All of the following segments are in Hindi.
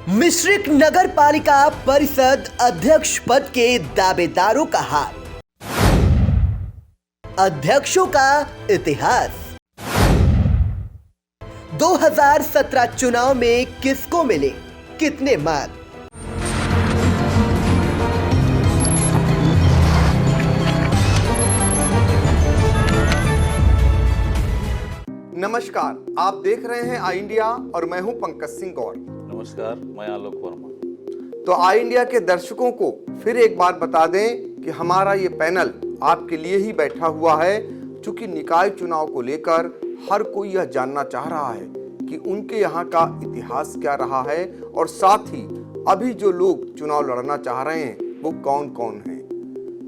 मिश्रिक नगर पालिका परिषद अध्यक्ष पद के दावेदारों का हाल, अध्यक्षों का इतिहास, 2017 चुनाव में किसको मिले कितने मत। नमस्कार, आप देख रहे हैं आई इंडिया और मैं हूं पंकज सिंह गौर। नमस्कार, मैं आलोक वर्मा। तो आई इंडिया के दर्शकों को फिर एक बार बता दें कि हमारा ये पैनल आपके लिए ही बैठा हुआ है, क्योंकि निकाय चुनाव को लेकर हर कोई यह जानना चाह रहा है कि उनके यहाँ का इतिहास क्या रहा है और साथ ही अभी जो लोग चुनाव लड़ना चाह रहे हैं वो कौन कौन हैं।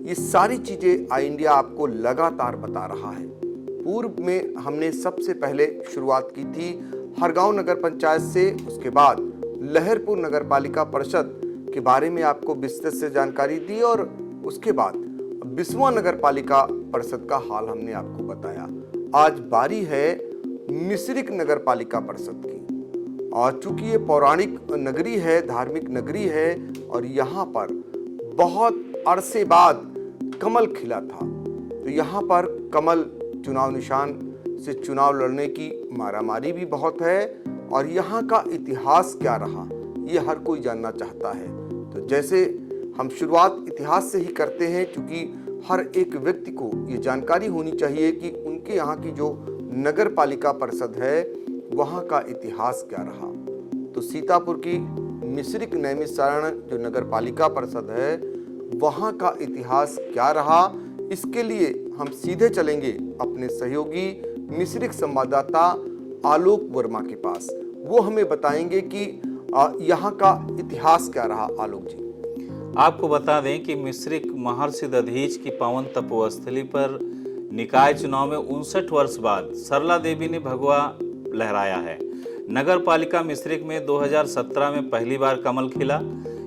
ये सारी चीजें आई इंडिया आपको लगातार बता रहा है। पूर्व में हमने सबसे पहले शुरुआत की थी हरगांव नगर पंचायत से, उसके बाद लहरपुर नगर पालिका परिषद के बारे में आपको विस्तृत से जानकारी दी और उसके बाद बिस्वा नगर पालिका परिषद का हाल हमने आपको बताया। आज बारी है मिश्रिक नगर पालिका परिषद की, और चूंकि ये पौराणिक नगरी है, धार्मिक नगरी है और यहाँ पर बहुत अरसे बाद कमल खिला था, तो यहाँ पर कमल चुनाव निशान से चुनाव लड़ने की मारामारी भी बहुत है और यहाँ का इतिहास क्या रहा ये हर कोई जानना चाहता है। तो जैसे हम शुरुआत इतिहास से ही करते हैं, क्योंकि हर एक व्यक्ति को ये जानकारी होनी चाहिए कि उनके यहाँ की जो नगर पालिका परिषद है वहाँ का इतिहास क्या रहा। तो सीतापुर की मिश्रिक नैमिषारण जो नगर पालिका परिषद है वहाँ का इतिहास क्या रहा, इसके लिए हम सीधे चलेंगे अपने सहयोगी मिश्रिक संवाददाता आलोक वर्मा के पास। वो हमें बताएंगे कि यहाँ का इतिहास क्या रहा। आलोक जी, आपको बता दें कि मिश्रिक महर्षि दधीच की पावन तपोस्थली पर निकाय चुनाव में 59 वर्ष बाद सरला देवी ने भगवा लहराया है। नगर पालिका मिश्रिक में 2017 में पहली बार कमल खिला।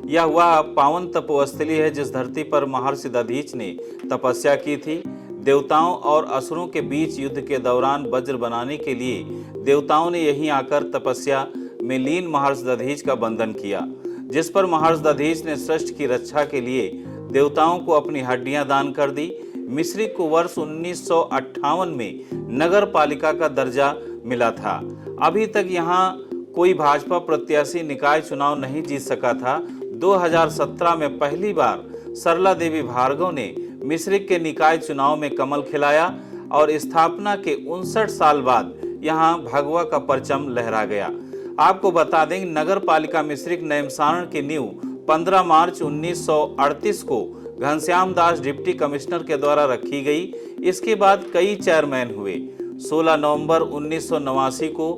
यह वह पावन तपोस्थली है जिस धरती पर महर्षि दधीच ने तपस्या की थी। देवताओं और असुरों के बीच युद्ध के दौरान वज्र बनाने के लिए देवताओं ने यहीं आकर तपस्या में लीन महर्षि दधीच का बंधन किया, जिस पर महर्षि दधीच ने सृष्टि की रक्षा के लिए देवताओं को अपनी हड्डियां दान कर दी। मिश्रिक को वर्ष 1958 में नगर पालिका का दर्जा मिला था। अभी तक यहाँ कोई भाजपा प्रत्याशी निकाय चुनाव नहीं जीत सका था। 2017 में पहली बार सरला देवी भार्गव ने मिश्रिक के निकाय चुनाव में कमल खिलाया और स्थापना के 59 साल बाद यहाँ भगवा का परचम लहरा गया। आपको बता दें नगर पालिका मिश्रिक नैमिषारण की नींव 15 मार्च 1938 को घनश्याम दास डिप्टी कमिश्नर के द्वारा रखी गई। इसके बाद कई चेयरमैन हुए। 16 नवंबर 1989 को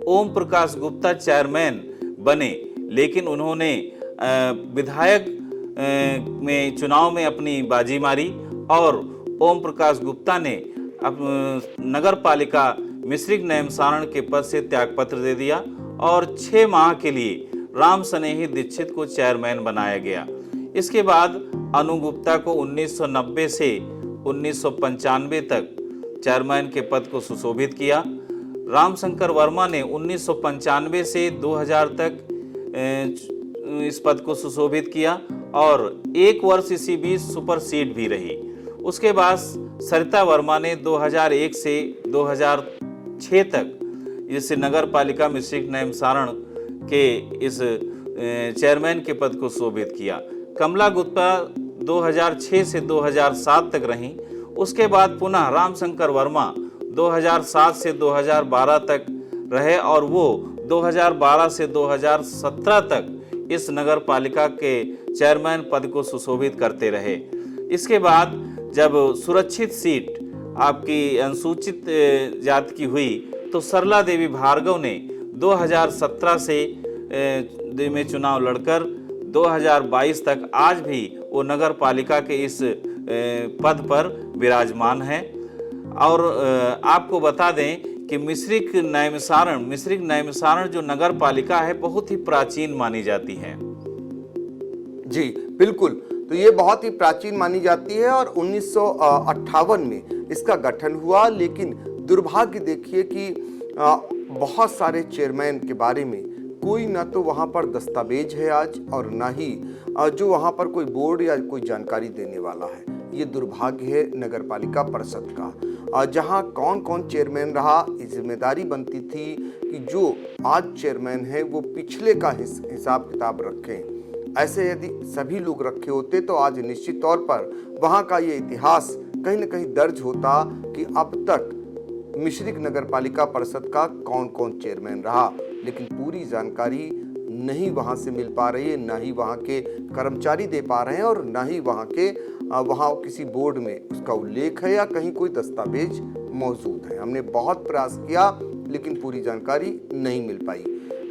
ओम प्रकाश गुप्ता चेयरमैन बने, लेकिन उन्होंने विधायक में चुनाव में अपनी बाजी मारी और ओम प्रकाश गुप्ता ने नगर पालिका मिश्रिक नैमिषारण के पद से त्यागपत्र दे दिया और 6 माह के लिए राम स्नेही दीक्षित को चेयरमैन बनाया गया। इसके बाद अनु गुप्ता को 1990 से 1995 तक चेयरमैन के पद को सुशोभित किया। रामशंकर वर्मा ने 1995 से 2000 तक इस पद को सुशोभित किया और 1 वर्ष इसी बीच सुपर सीड भी रही। उसके बाद सरिता वर्मा ने 2001 से 2006 तक इस नगर पालिका मिश्रिक नैमिषारण के इस चेयरमैन के पद को सुशोभित किया। कमला गुप्ता 2006 से 2007 तक रहीं। उसके बाद पुनः रामशंकर वर्मा 2007 से 2012 तक रहे और वो 2012 से 2017 तक इस नगर पालिका के चेयरमैन पद को सुशोभित करते रहे। इसके बाद जब सुरक्षित सीट आपकी अनुसूचित जाति की हुई तो सरला देवी भार्गव ने 2017 से में चुनाव लड़कर 2022 तक आज भी वो नगर पालिका के इस पद पर विराजमान है। और आपको बता दें कि मिश्रिक नैमिषारण जो नगर पालिका है बहुत ही प्राचीन मानी जाती है। जी बिल्कुल, तो ये बहुत ही प्राचीन मानी जाती है और 1958 में इसका गठन हुआ। लेकिन दुर्भाग्य देखिए कि बहुत सारे चेयरमैन के बारे में कोई ना तो वहाँ पर दस्तावेज है आज, और ना ही जो वहाँ पर कोई बोर्ड या कोई जानकारी देने वाला है। ये दुर्भाग्य है नगर पालिका परिषद का। जहाँ कौन कौन चेयरमैन रहा, ये जिम्मेदारी बनती थी कि जो आज चेयरमैन है वो पिछले का हिसाब किताब रखें। ऐसे यदि सभी लोग रखे होते तो आज निश्चित तौर पर वहाँ का ये इतिहास कहीं न कहीं दर्ज होता कि अब तक मिश्रिक नगर पालिका परिषद का कौन कौन चेयरमैन रहा। लेकिन पूरी जानकारी नहीं वहाँ से मिल पा रही है, ना ही वहाँ के कर्मचारी दे पा रहे हैं, और ना ही वहाँ किसी बोर्ड में उसका उल्लेख है या कहीं कोई दस्तावेज मौजूद है। हमने बहुत प्रयास किया लेकिन पूरी जानकारी नहीं मिल पाई।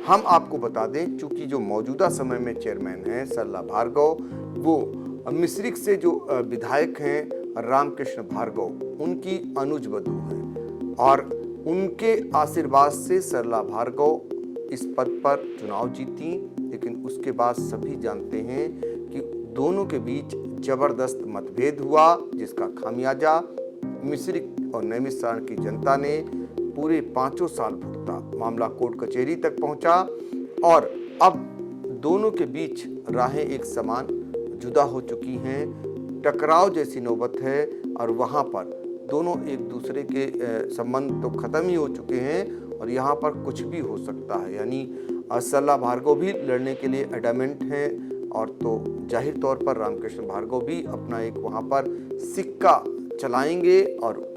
हम आपको बता दें, चूंकि जो मौजूदा समय में चेयरमैन हैं सरला भार्गव, वो मिश्रिक से जो विधायक हैं रामकृष्ण भार्गव, उनकी अनुज वधू हैं, और उनके आशीर्वाद से सरला भार्गव इस पद पर चुनाव जीती। लेकिन उसके बाद सभी जानते हैं कि दोनों के बीच जबरदस्त मतभेद हुआ, जिसका खामियाजा मिश्रिक और नैमिषारण्य की जनता ने पूरे 5 साल भुगता। मामला कोर्ट कचहरी तक पहुंचा और अब दोनों के बीच राहें एक समान जुदा हो चुकी हैं। टकराव जैसी नौबत है और वहां पर दोनों एक दूसरे के संबंध तो खत्म ही हो चुके हैं और यहाँ पर कुछ भी हो सकता है। यानी सरला भार्गव भी लड़ने के लिए एडामेंट हैं, और तो जाहिर तौर पर रामकृष्ण भार्गव भी अपना एक वहाँ पर सिक्का चलाएंगे। और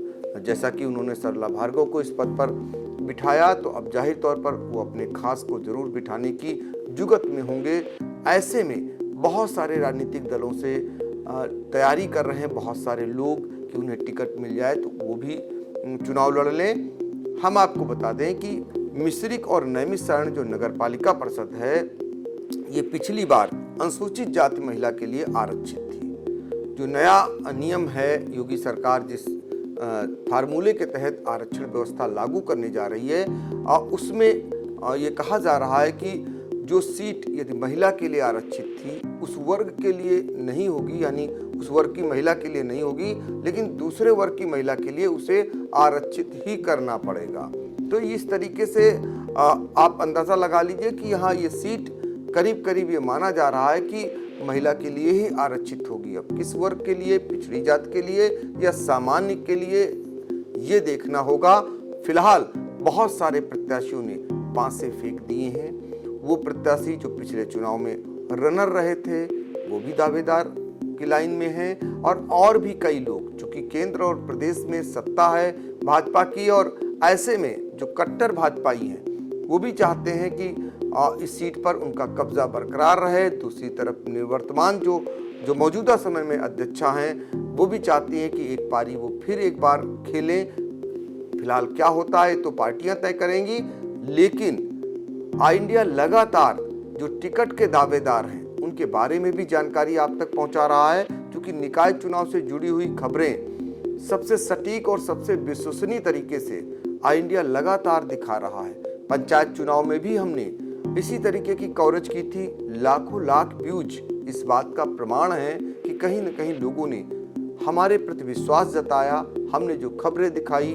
जैसा कि उन्होंने सरला भार्गव को इस पद पर बिठाया, तो अब जाहिर तौर पर वो अपने खास को जरूर बिठाने की जुगत में होंगे। ऐसे में बहुत सारे राजनीतिक दलों से तैयारी कर रहे हैं बहुत सारे लोग कि उन्हें टिकट मिल जाए तो वो भी चुनाव लड़ लें। हम आपको बता दें कि मिश्रिक और नैमिषारण्य जो नगर पालिका परिषद है, ये पिछली बार अनुसूचित जाति महिला के लिए आरक्षित थी। जो नया नियम है, योगी सरकार जिस फार्मूले के तहत आरक्षण व्यवस्था लागू करने जा रही है, उसमें ये कहा जा रहा है कि जो सीट यदि महिला के लिए आरक्षित थी उस वर्ग के लिए नहीं होगी, यानी उस वर्ग की महिला के लिए नहीं होगी, लेकिन दूसरे वर्ग की महिला के लिए उसे आरक्षित ही करना पड़ेगा। तो इस तरीके से आप अंदाज़ा लगा लीजिए कि यहाँ ये सीट करीब करीब ये माना जा रहा है कि महिला के लिए ही आरक्षित होगी। अब किस वर्ग के लिए, पिछड़ी जात के लिए या सामान्य के लिए, ये देखना होगा। फिलहाल बहुत सारे प्रत्याशियों ने पांसे फेंक दिए हैं। वो प्रत्याशी जो पिछले चुनाव में रनर रहे थे वो भी दावेदार की लाइन में हैं, और भी कई लोग, चूंकि केंद्र और प्रदेश में सत्ता है भाजपा की, और ऐसे में जो कट्टर भाजपाई हैं वो भी चाहते हैं कि इस सीट पर उनका कब्जा बरकरार रहे। दूसरी तरफ निवर्तमान जो मौजूदा समय में अध्यक्षा हैं वो भी चाहती हैं कि एक पारी वो फिर एक बार खेलें। फिलहाल क्या होता है तो पार्टियां तय करेंगी, लेकिन आई इंडिया लगातार जो टिकट के दावेदार हैं उनके बारे में भी जानकारी आप तक पहुंचा रहा है, क्योंकि निकाय चुनाव से जुड़ी हुई खबरें सबसे सटीक और सबसे विश्वसनीय तरीके से आई इंडिया लगातार दिखा रहा है। पंचायत चुनाव में भी हमने इसी तरीके की कवरेज की थी। लाखों लाख व्यूज इस बात का प्रमाण है कि कहीं न कहीं लोगों ने हमारे प्रति विश्वास जताया। हमने जो खबरें दिखाई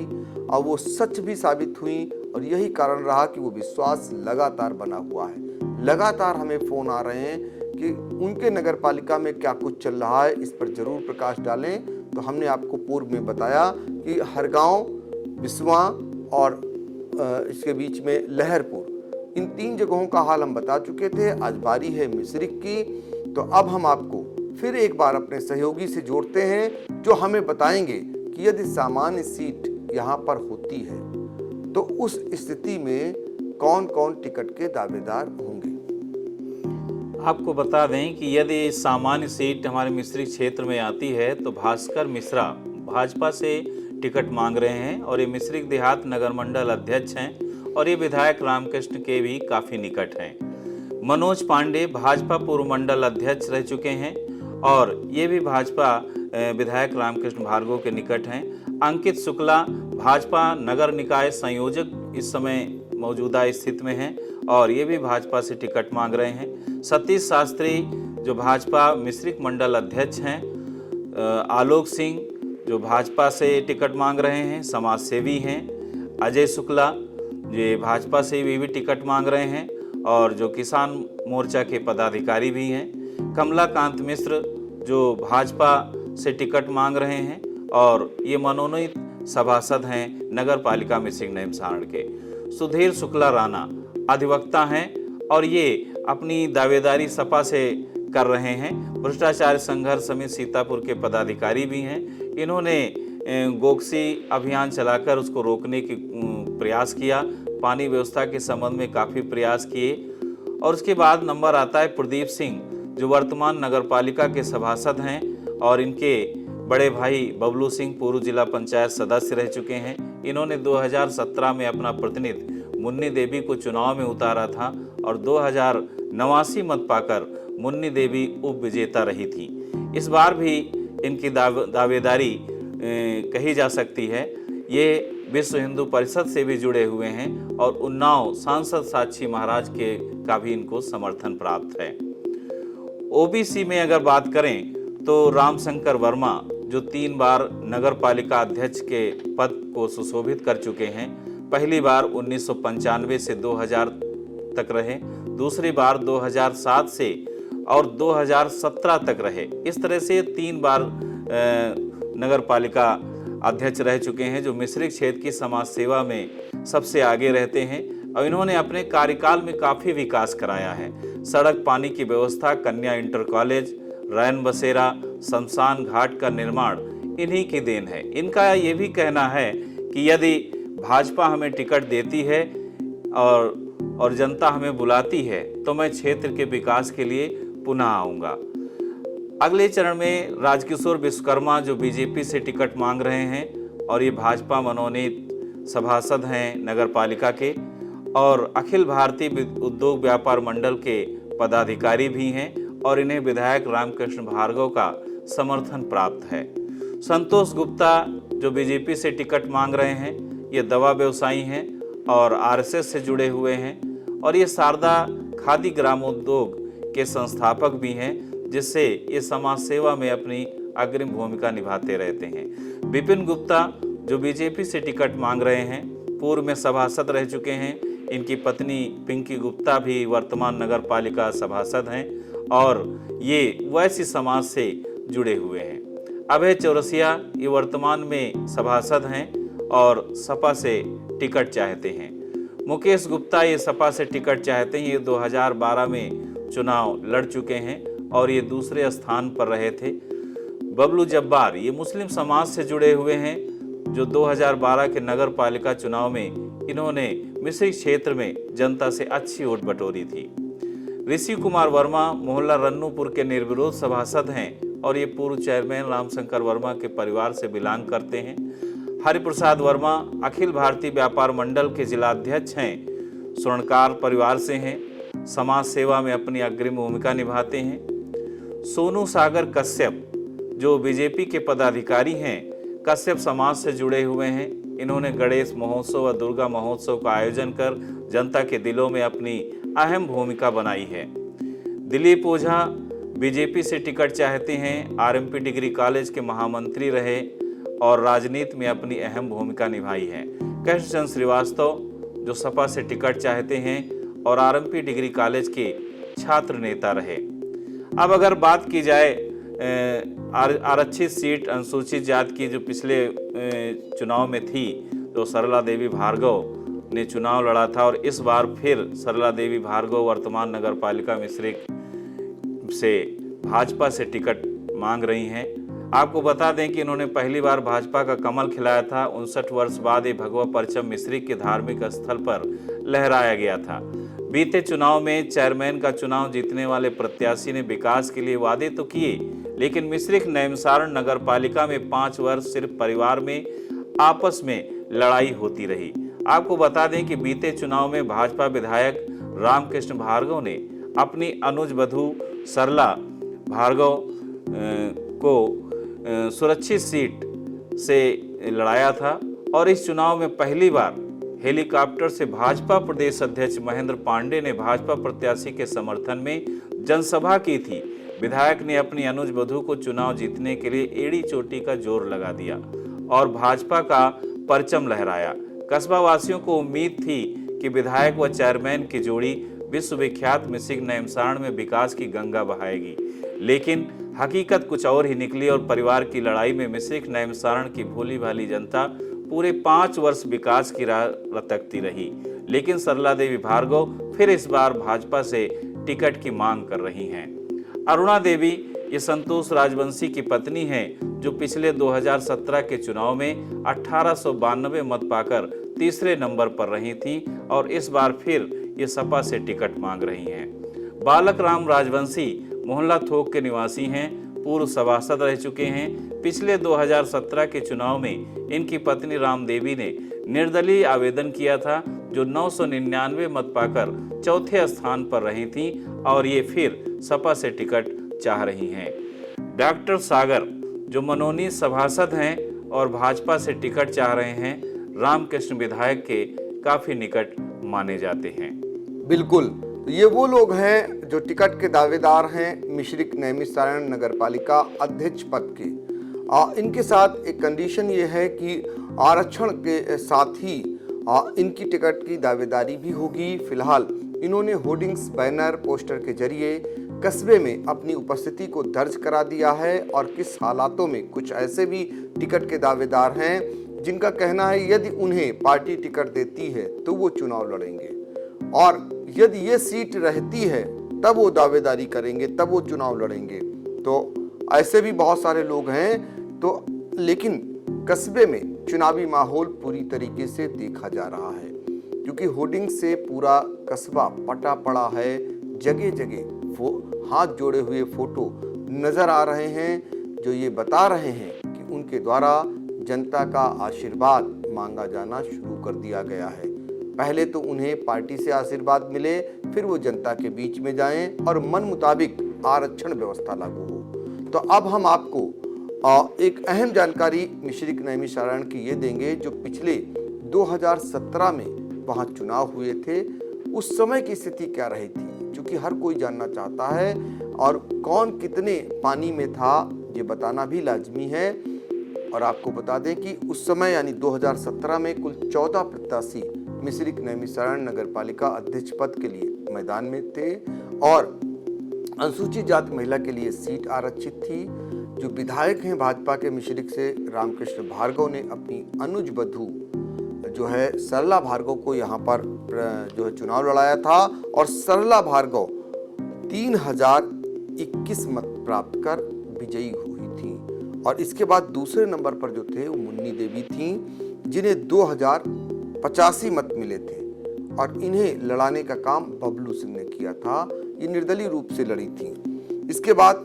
और वो सच भी साबित हुई, और यही कारण रहा कि वो विश्वास लगातार बना हुआ है। लगातार हमें फ़ोन आ रहे हैं कि उनके नगर पालिका में क्या कुछ चल रहा है, इस पर ज़रूर प्रकाश डालें। तो हमने आपको पूर्व में बताया कि हरगांव, बिस्वा और इसके बीच में लहरपुर, इन 3 जगहों का हाल हम बता चुके थे। आज बारी है मिश्रिक की, तो अब हम आपको फिर एक बार अपने सहयोगी से जोड़ते हैं जो हमें बताएंगे कि यदि सामान्य सीट यहाँ पर होती है तो उस स्थिति में कौन कौन टिकट के दावेदार होंगे। आपको बता दें कि यदि सामान्य सीट हमारे मिश्रिक क्षेत्र में आती है तो भास्कर मिश्रा भाजपा से टिकट मांग रहे हैं, और ये मिश्रिक देहात नगर मंडल अध्यक्ष हैं और ये विधायक रामकृष्ण के भी काफ़ी निकट हैं। मनोज पांडे भाजपा पूर्व मंडल अध्यक्ष रह चुके हैं और ये भी भाजपा विधायक रामकृष्ण भार्गव के निकट हैं। अंकित शुक्ला भाजपा नगर निकाय संयोजक इस समय मौजूदा स्थिति में हैं और ये भी भाजपा से टिकट मांग रहे हैं। सतीश शास्त्री जो भाजपा मिश्रिक मंडल अध्यक्ष हैं, आलोक सिंह जो भाजपा से टिकट मांग रहे हैं, समाज सेवी हैं, अजय शुक्ला जो भाजपा से भी टिकट मांग रहे हैं, और जो किसान मोर्चा के पदाधिकारी भी हैं। कमलाकांत मिश्र जो भाजपा से टिकट मांग रहे हैं और ये मनोनीत सभासद हैं नगर पालिका मिश्रिक नैमिषारण्य के। सुधीर शुक्ला राणा अधिवक्ता हैं और ये अपनी दावेदारी सपा से कर रहे हैं। भ्रष्टाचार संघर्ष समिति सीतापुर के पदाधिकारी भी हैं। इन्होंने गोकसी अभियान चलाकर उसको रोकने की प्रयास किया, पानी व्यवस्था के संबंध में काफ़ी प्रयास किए। और उसके बाद नंबर आता है प्रदीप सिंह जो वर्तमान नगर पालिका के सभासद हैं और इनके बड़े भाई बबलू सिंह पूर्व जिला पंचायत सदस्य रह चुके हैं। इन्होंने 2017 में अपना प्रतिनिधि मुन्नी देवी को चुनाव में उतारा था और 2089 मत पाकर मुन्नी देवी उप विजेता रही थी। इस बार भी इनकी दावेदारी कही जा सकती है। ये विश्व हिंदू परिषद से भी जुड़े हुए हैं और उन्नाव सांसद साक्षी महाराज के का भी इनको समर्थन प्राप्त है। ओबीसी में अगर बात करें तो रामशंकर वर्मा जो 3 बार नगर पालिका अध्यक्ष के पद को सुशोभित कर चुके हैं, पहली बार 1995 से 2000 तक रहे, दूसरी बार 2007 से और 2017 तक रहे। इस तरह से 3 बार नगर पालिका अध्यक्ष रह चुके हैं जो मिश्रिक क्षेत्र की समाज सेवा में सबसे आगे रहते हैं और इन्होंने अपने कार्यकाल में काफ़ी विकास कराया है। सड़क पानी की व्यवस्था, कन्या इंटर कॉलेज, रैन बसेरा, शमशान घाट का निर्माण इन्हीं की देन है। इनका ये भी कहना है कि यदि भाजपा हमें टिकट देती है और जनता हमें बुलाती है तो मैं क्षेत्र के विकास के लिए पुनः आऊँगा। अगले चरण में राजकिशोर विश्वकर्मा जो बीजेपी से टिकट मांग रहे हैं और ये भाजपा मनोनीत सभासद हैं नगर पालिका के और अखिल भारतीय उद्योग व्यापार मंडल के पदाधिकारी भी हैं और इन्हें विधायक रामकृष्ण भार्गव का समर्थन प्राप्त है। संतोष गुप्ता जो बीजेपी से टिकट मांग रहे हैं, ये दवा व्यवसायी हैं और आरएसएस से जुड़े हुए हैं और ये शारदा खादी ग्रामोद्योग के संस्थापक भी हैं, जिससे ये समाज सेवा में अपनी अग्रिम भूमिका निभाते रहते हैं। विपिन गुप्ता जो बीजेपी से टिकट मांग रहे हैं, पूर्व में सभासद रह चुके हैं। इनकी पत्नी पिंकी गुप्ता भी वर्तमान नगर पालिका सभासद हैं और ये वैश्य समाज से जुड़े हुए हैं। अभय चौरसिया ये वर्तमान में सभासद हैं और सपा से टिकट चाहते हैं। मुकेश गुप्ता ये सपा से टिकट चाहते हैं। ये 2012 में चुनाव लड़ चुके हैं और ये दूसरे स्थान पर रहे थे। बबलू जब्बार ये मुस्लिम समाज से जुड़े हुए हैं जो 2012 के नगर पालिका चुनाव में इन्होंने मिश्रिक क्षेत्र में जनता से अच्छी वोट बटोरी थी। ऋषि कुमार वर्मा मोहल्ला रन्नूपुर के निर्विरोध सभासद हैं और ये पूर्व चेयरमैन रामशंकर वर्मा के परिवार से बिलोंग करते हैं। हरिप्रसाद वर्मा अखिल भारतीय व्यापार मंडल के जिलाध्यक्ष हैं, स्वर्णकार परिवार से हैं, समाज सेवा में अपनी अग्रिम भूमिका निभाते हैं। सोनू सागर कश्यप जो बीजेपी के पदाधिकारी हैं, कश्यप समाज से जुड़े हुए हैं। इन्होंने गणेश महोत्सव व दुर्गा महोत्सव का आयोजन कर जनता के दिलों में अपनी अहम भूमिका बनाई है। दिलीप ओझा बीजेपी से टिकट चाहते हैं, आरएमपी डिग्री कॉलेज के महामंत्री रहे और राजनीति में अपनी अहम भूमिका निभाई है। कृष्णचंद्र श्रीवास्तव जो सपा से टिकट चाहते हैं और आरएमपी डिग्री कॉलेज के छात्र नेता रहे। अब अगर बात की जाए आरक्षित सीट अनुसूचित जाति की जो पिछले चुनाव में थी, तो सरला देवी भार्गव ने चुनाव लड़ा था और इस बार फिर सरला देवी भार्गव वर्तमान नगर पालिका मिश्रिक से भाजपा से टिकट मांग रही हैं। आपको बता दें कि इन्होंने पहली बार भाजपा का कमल खिलाया था। 59 वर्ष बाद ये भगवा परचम मिश्रिक के धार्मिक स्थल पर लहराया गया था। बीते चुनाव में चेयरमैन का चुनाव जीतने वाले प्रत्याशी ने विकास के लिए वादे तो किए, लेकिन मिश्रिक नैमिषारण्य नगर पालिका में 5 वर्ष सिर्फ परिवार में आपस में लड़ाई होती रही। आपको बता दें कि बीते चुनाव में भाजपा विधायक रामकृष्ण भार्गव ने अपनी अनुज वधू सरला भार्गव को सुरक्षित सीट से लड़ाया था और इस चुनाव में पहली बार हेलीकॉप्टर से भाजपा प्रदेश अध्यक्ष महेंद्र पांडे ने भाजपा प्रत्याशी के समर्थन में जनसभा की थी। विधायक ने अपनी अनुज वधू को चुनाव जीतने के लिए एड़ी चोटी का जोर लगा दिया और भाजपा का परचम लहराया। कस्बा वासियों को उम्मीद थी कि विधायक व चेयरमैन की जोड़ी विश्वविख्यात मिश्रिक नैमिषारण्य में विकास की गंगा बहाएगी। लेकिन हकीकत कुछ और ही निकली और परिवार की लड़ाई में मिश्रिक नैमिषारण्य की भोली भाली जनता पूरे 5 वर्ष विकास की राह रतकती रही। लेकिन सरला देवी भार्गव फिर इस बार भाजपा से टिकट की मांग कर रही हैं। अरुणा देवी ये संतोष राजवंशी की पत्नी हैं, जो पिछले 2017 के चुनाव में 1892 मत पाकर तीसरे नंबर पर रही थीं और इस बार फिर ये सपा से टिकट मांग रही हैं। बालक राम राजवंशी मोहल्ला थोक के निवासी हैं, पूर्व सभासद रह चुके हैं। पिछले 2017 के चुनाव में इनकी पत्नी राम देवी ने निर्दलीय आवेदन किया था, जो 999 मत पाकर चौथे स्थान पर रही थीं और ये फिर सपा से टिकट चाह रही हैं। डॉक्टर सागर जो मनोनीत सभासद हैं और भाजपा से टिकट चाह रहे हैं, रामकृष्ण विधायक के काफी निकट माने जाते हैं। बिल्कुल, तो ये वो लोग हैं जो टिकट के दावेदार हैं मिश्रिक नैमिषारण्य नगरपालिका अध्यक्ष पद के। इनके साथ एक कंडीशन ये है कि आरक्षण के साथ ही इनकी टिकट की दावेदारी भी होगी। फिलहाल इन्होंने होर्डिंग्स, बैनर, पोस्टर के जरिए कस्बे में अपनी उपस्थिति को दर्ज करा दिया है और किस हालातों में कुछ ऐसे भी टिकट के दावेदार हैं जिनका कहना है यदि उन्हें पार्टी टिकट देती है तो वो चुनाव लड़ेंगे और यदि ये सीट रहती है तब वो दावेदारी करेंगे, तब वो चुनाव लड़ेंगे। तो ऐसे भी बहुत सारे लोग हैं। तो लेकिन कस्बे में चुनावी माहौल पूरी तरीके से देखा जा रहा है, क्योंकि होर्डिंग से पूरा कस्बा पटा पड़ा है। जगह जगह वो हाथ जोड़े हुए फोटो नजर आ रहे हैं, जो ये बता रहे हैं कि उनके द्वारा जनता का आशीर्वाद मांगा जाना शुरू कर दिया गया है। पहले तो उन्हें पार्टी से आशीर्वाद मिले, फिर वो जनता के बीच में जाएं और मन मुताबिक आरक्षण व्यवस्था लागू हो। तो अब हम आपको एक अहम जानकारी मिश्रिक नैमिषारण्य की ये देंगे, जो पिछले 2017 में वहाँ चुनाव हुए थे, उस समय की स्थिति क्या रही थी, क्योंकि हर कोई जानना चाहता है और कौन कितने पानी में था ये बताना भी लाजमी है। और आपको बता दें कि उस समय यानी 2017 में कुल 14 प्रत्याशी मिश्रिक नैमिषारण्य नगरपालिका अध्यक्ष पद के लिए मैदान में थे और अनुसूचित जाति महिला के लिए सीट आरक्षित थी। जो विधायक हैं भाजपा के मिश्रिक से रामकृष्ण भार्गव ने अपनी अनुज बधू जो है सरला भार्गव को यहाँ पर जो है चुनाव लड़ाया था और सरला भार्गव 3021 मत प्राप्त कर विजयी हुई थी। और इसके बाद दूसरे नंबर पर जो थे वो मुन्नी देवी थी, जिन्हें 2085 मत मिले थे और इन्हें लड़ाने का काम बबलू सिंह ने किया था। ये निर्दलीय रूप से लड़ी थी। इसके बाद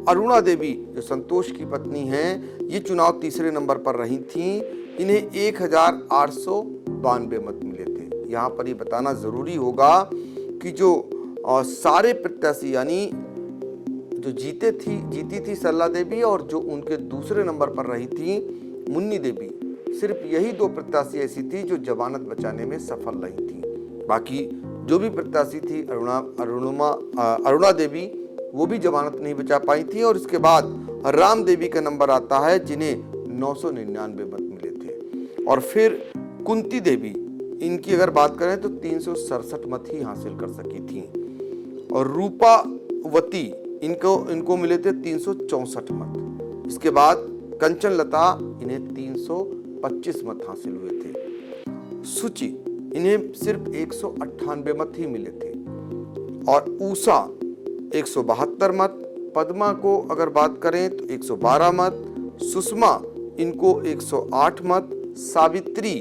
अरुणा देवी जो संतोष की पत्नी हैं, ये चुनाव तीसरे नंबर पर रही थीं। इन्हें 1892 मत मिले थे। यहाँ पर ये बताना जरूरी होगा कि जो सारे प्रत्याशी यानी जो जीती थी सरला देवी और जो उनके दूसरे नंबर पर रही थी मुन्नी देवी, सिर्फ यही 2 प्रत्याशी ऐसी थी जो जमानत बचाने में सफल रही थी। बाकी जो भी प्रत्याशी थी अरुणा देवी, वो भी जमानत नहीं बचा पाई थी। और इसके बाद राम देवी का नंबर आता है, जिन्हें 999 मत मिले थे। और फिर कुंती देवी, इनकी अगर बात करें तो 367 मत ही हासिल कर सकी थी। और रूपावती, इनको मिले थे 364 मत। इसके बाद कंचन लता, इन्हें 325 मत हासिल हुए थे। सुचि, इन्हें सिर्फ 198 मत ही मिले थे। और ऊषा 172 मत। पद्मा को अगर बात करें तो 112 मत। सुषमा, इनको 108 मत। सावित्री,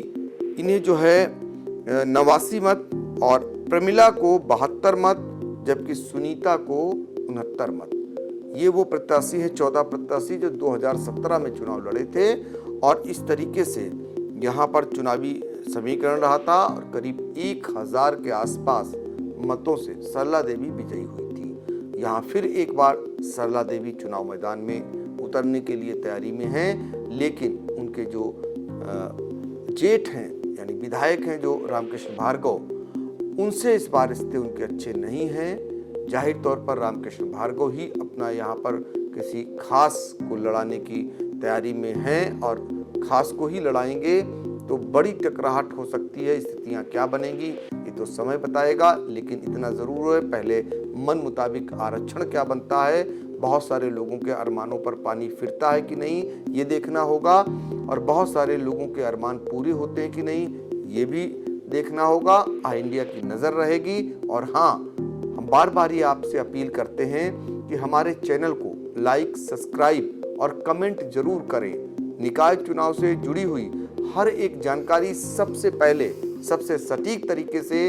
इन्हें जो है 89 मत। और प्रमिला को 72 मत, जबकि सुनीता को 69 मत। ये वो प्रत्याशी है, 14 प्रत्याशी जो 2017 में चुनाव लड़े थे। और इस तरीके से यहाँ पर चुनावी समीकरण रहा था और करीब 1000 के आसपास मतों से सरला देवी विजयी हुई थी। यहाँ फिर एक बार सरला देवी चुनाव मैदान में उतरने के लिए तैयारी में हैं, लेकिन उनके जो जेठ हैं यानी विधायक हैं जो रामकृष्ण भार्गव, उनसे इस बार रिश्ते उनके अच्छे नहीं हैं। जाहिर तौर पर रामकृष्ण भार्गव ही अपना यहाँ पर किसी खास को लड़ाने की तैयारी में हैं और खास को ही लड़ाएंगे, तो बड़ी टकराहट हो सकती है। स्थितियाँ क्या बनेंगी, ये तो समय बताएगा, लेकिन इतना ज़रूर है पहले मन मुताबिक आरक्षण क्या बनता है, बहुत सारे लोगों के अरमानों पर पानी फिरता है कि नहीं ये देखना होगा, और बहुत सारे लोगों के अरमान पूरे होते हैं कि नहीं ये भी देखना होगा। आई इंडिया की नज़र रहेगी। और हाँ, हम बार बार ये आपसे अपील करते हैं कि हमारे चैनल को लाइक, सब्सक्राइब और कमेंट जरूर करें। निकाय चुनाव से जुड़ी हुई हर एक जानकारी सबसे पहले, सबसे सटीक तरीके से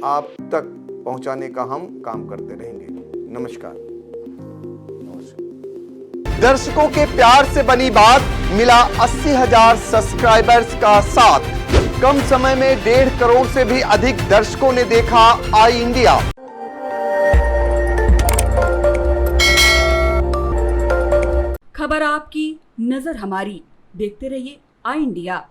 आप तक पहुंचाने का हम काम करते रहेंगे। नमस्कार। दर्शकों के प्यार से बनी बात, मिला 80,000 सब्सक्राइबर्स का साथ। कम समय में 1.5 करोड़ से भी अधिक दर्शकों ने देखा आई इंडिया। खबर आपकी, नजर हमारी। देखते रहिए आई इंडिया।